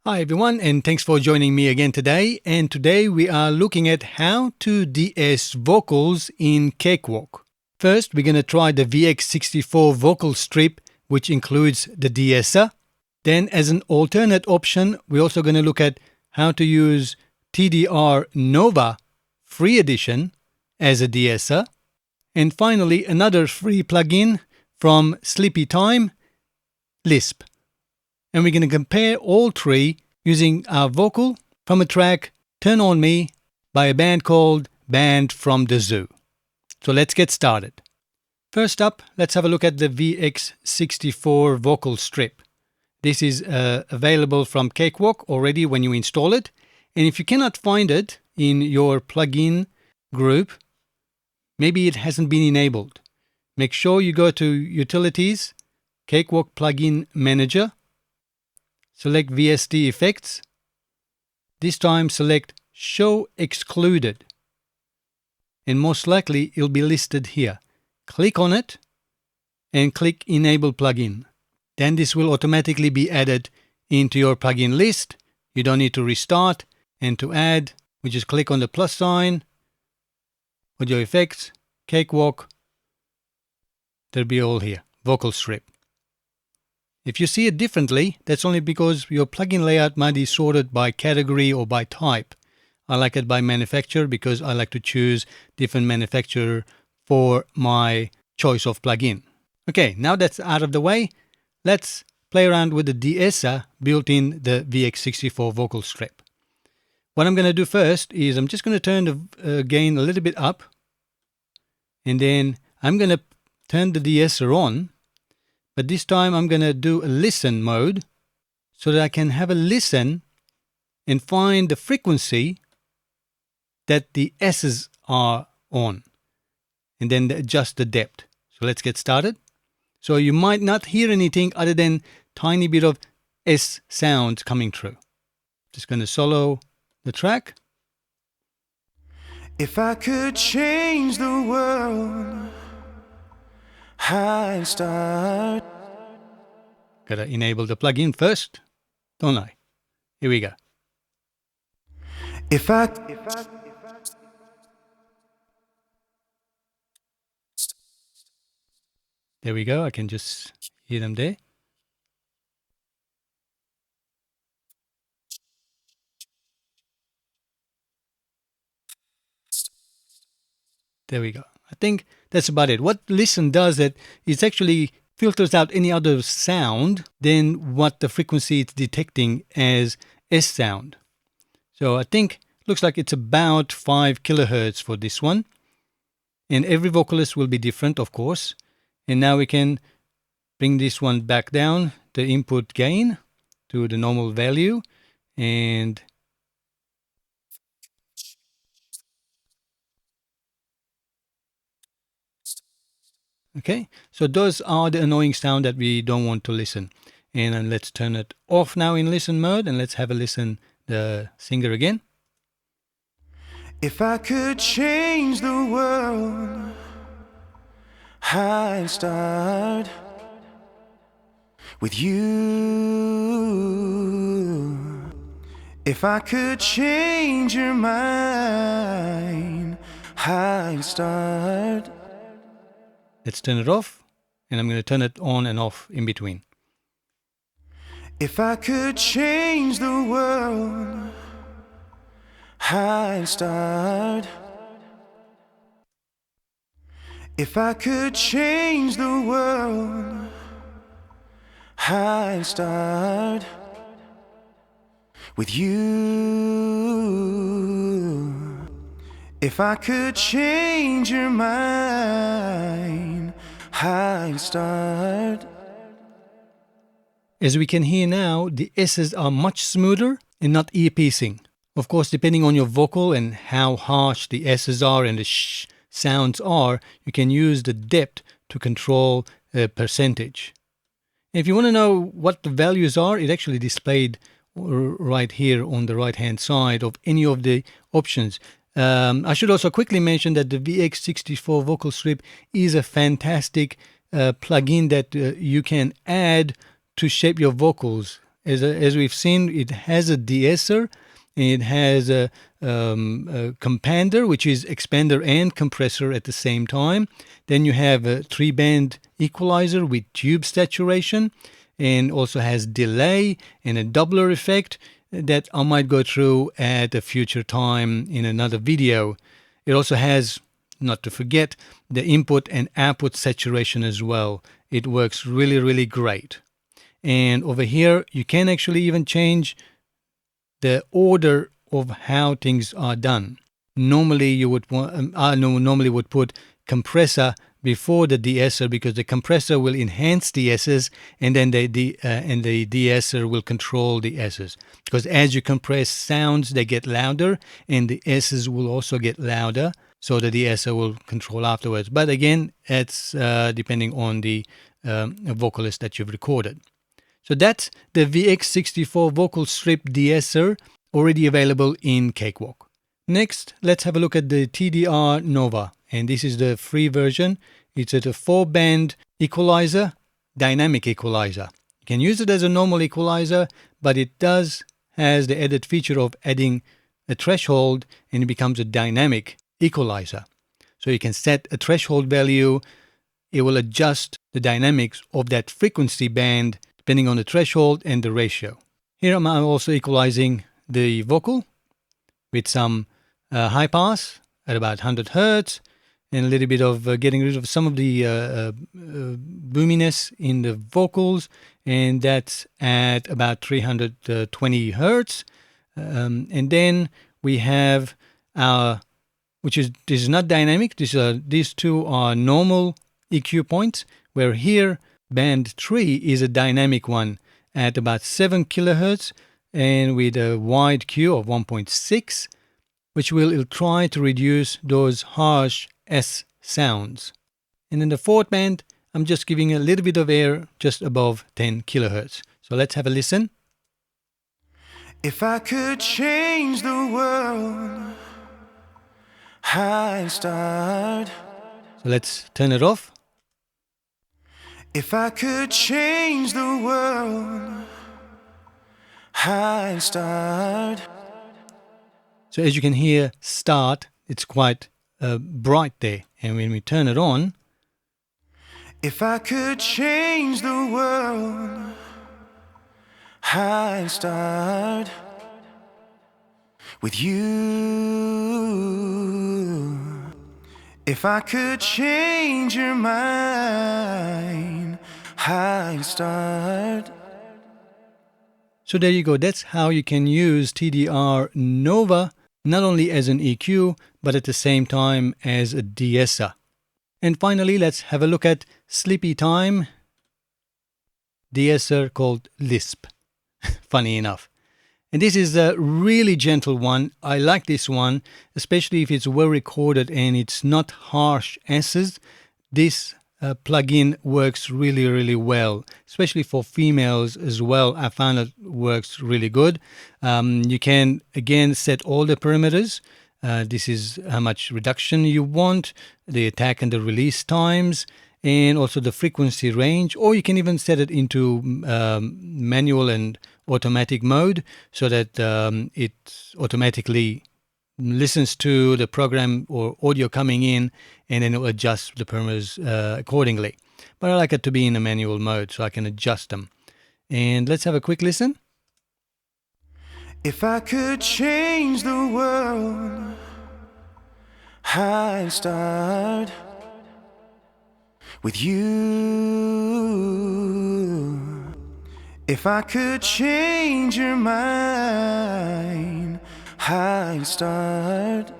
Hi everyone, and thanks for joining me again today. And today we are looking at how to de-ess vocals in Cakewalk. First, we're going to try the VX64 vocal strip, which includes the de-esser. Then as an alternate option, we're also going to look at how to use TDR Nova free edition as a de-esser. And finally, another free plugin from Sleepytime Lisp. And we're going to compare all three using our vocal from a track Turn On Me by a band called Band from the Zoo. So let's get started. First up, let's have a look at the VX64 vocal strip. This is available from Cakewalk already when you install it. And if you cannot find it in your plugin group, maybe it hasn't been enabled. Make sure you go to Utilities, Cakewalk Plugin Manager. Select VST Effects. This time select Show Excluded. And most likely it'll be listed here. Click on it and click Enable Plugin. Then this will automatically be added into your plugin list. You don't need to restart. And to add, we just click on the plus sign, Audio Effects, Cakewalk. They'll be all here. Vocal strip. If you see it differently, that's only because your plugin layout might be sorted by category or by type. I like it by manufacturer because I like to choose different manufacturer for my choice of plugin. Okay, now that's out of the way, let's play around with the de-esser built in the VX64 vocal strip. What I'm going to do first is I'm just going to turn the gain a little bit up, and then I'm going to turn the de-esser on. But this time I'm going to do a listen mode so that I can have a listen and find the frequency that the S's are on, and then adjust the depth. So let's get started. So you might not hear anything other than tiny bit of S sound coming through. Just going to solo the track. If I could change the world, I'd start. Gotta enable the plugin first, don't I? Here we go. There we go. I can just hear them there. There we go. I think that's about it. What listen does that is actually filters out any other sound than what the frequency it's detecting as S sound. So I think looks like it's about 5 kilohertz for this one. And every vocalist will be different, of course. And now we can bring this one back down, the input gain to the normal value. And okay, so those are the annoying sound that we don't want to listen. And then let's turn it off now in listen mode, and let's have a listen the singer again. If I could change the world, I'd start with you. If I could change your mind, I'd start. Let's turn it off, and I'm going to turn it on and off in between. If I could change the world, I'd start. If I could change the world, I'd start with you. If I could change your mind, I'd start. As we can hear now, the S's are much smoother and not ear-piercing. Of course, depending on your vocal and how harsh the S's are and the sh sounds are, you can use the depth to control a percentage. If you want to know what the values are, it actually displayed right here on the right-hand side of any of the options. I should also quickly mention that the VX64 vocal strip is a fantastic plugin that you can add to shape your vocals. As we've seen, it has a DeEsser, and it has a compander, which is expander and compressor at the same time. Then you have a 3-band equalizer with tube saturation, and also has delay and a Doppler effect that I might go through at a future time in another video. It also has, not to forget, the input and output saturation as well. It works really, really great. And over here, you can actually even change the order of how things are done. Normally, you would normally would put compressor before the DeEsser, because the compressor will enhance DeEssers, and then the DeEsser will control the S's. Because as you compress sounds, they get louder, and the S's will also get louder, so the DeEsser will control afterwards. But again, it's depending on the vocalist that you've recorded. So that's the VX64 vocal strip DeEsser, already available in Cakewalk. Next, let's have a look at the TDR Nova. And this is the free version. It's at a 4-band equalizer, dynamic equalizer. You can use it as a normal equalizer, but it has the added feature of adding a threshold, and it becomes a dynamic equalizer. So you can set a threshold value. It will adjust the dynamics of that frequency band depending on the threshold and the ratio. Here I'm also equalizing the vocal with some high pass at about 100 Hertz, and a little bit of getting rid of some of the boominess in the vocals, and that's at about 320 Hertz. And then we have our, this is not dynamic, these two are normal EQ points, where here band 3 is a dynamic one at about 7 kilohertz, and with a wide Q of 1.6, which will try to reduce those harsh S sounds. And in the 4th band, I'm just giving a little bit of air just above 10 kilohertz. So let's have a listen. If I could change the world, I'd start. So let's turn it off. If I could change the world, I'd start. So as you can hear, start, it's quite bright there. And when we turn it on, if I could change the world, I'd start with you. If I could change your mind, I'd start. So there you go. That's how you can use TDR Nova not only as an EQ, but at the same time as a DeEsser. And finally, let's have a look at Sleepytime DeEsser called Lisp. Funny enough. And this is a really gentle one. I like this one, especially if it's well recorded and it's not harsh S's. This plugin works really, really well, especially for females as well. I found it works really good. You can, again, set all the parameters. This is how much reduction you want, the attack and the release times, and also the frequency range, or you can even set it into manual and automatic mode so that it automatically listens to the program or audio coming in, and then it will adjust the parameters accordingly. But I like it to be in a manual mode so I can adjust them. And let's have a quick listen. If I could change the world, I'd start with you. If I could change your mind, I'd start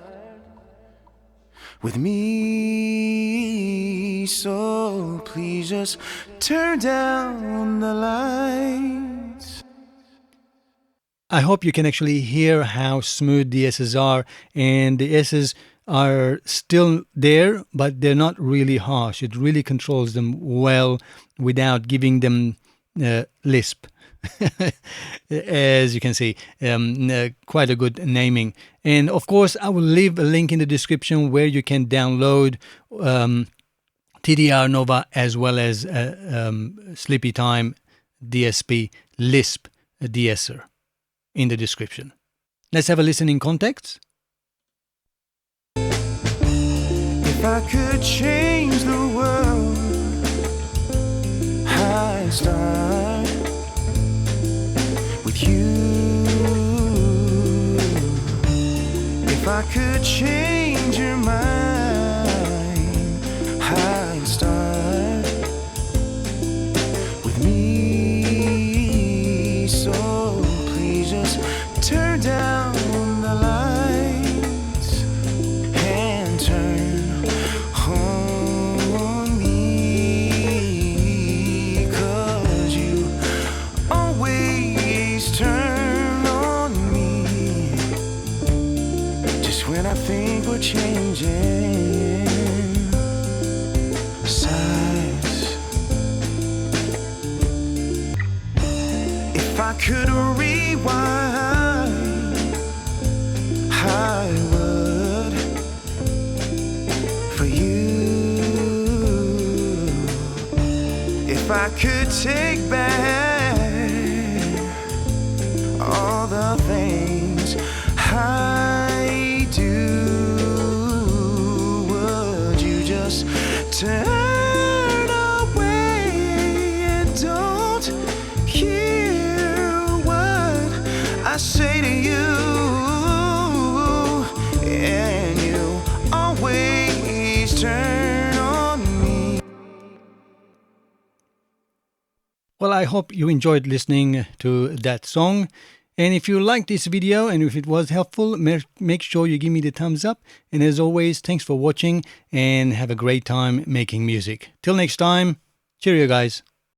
with me. So please just turn down the lights. I hope you can actually hear how smooth the S's are, and the S's are still there, but they're not really harsh. It really controls them well without giving them Lisp. As you can see, quite a good naming. And of course, I will leave a link in the description where you can download TDR Nova as well as Sleepytime DSPlisp DeEsser in the description. Let's have a listen in context. If I could change the world, I'd start with you. If I could change your mind, I'd start with me. So please just turn down the lights and turn on me, 'cause you always turn on me just when I think we're changing sides. If I could rewind, I would for you. If I could take back all the things I do, would you just turn away and don't hear what I say to you? And you always turn on me. Well, I hope you enjoyed listening to that song. And if you liked this video and if it was helpful, make sure you give me the thumbs up. And as always, thanks for watching and have a great time making music. Till next time, cheerio guys.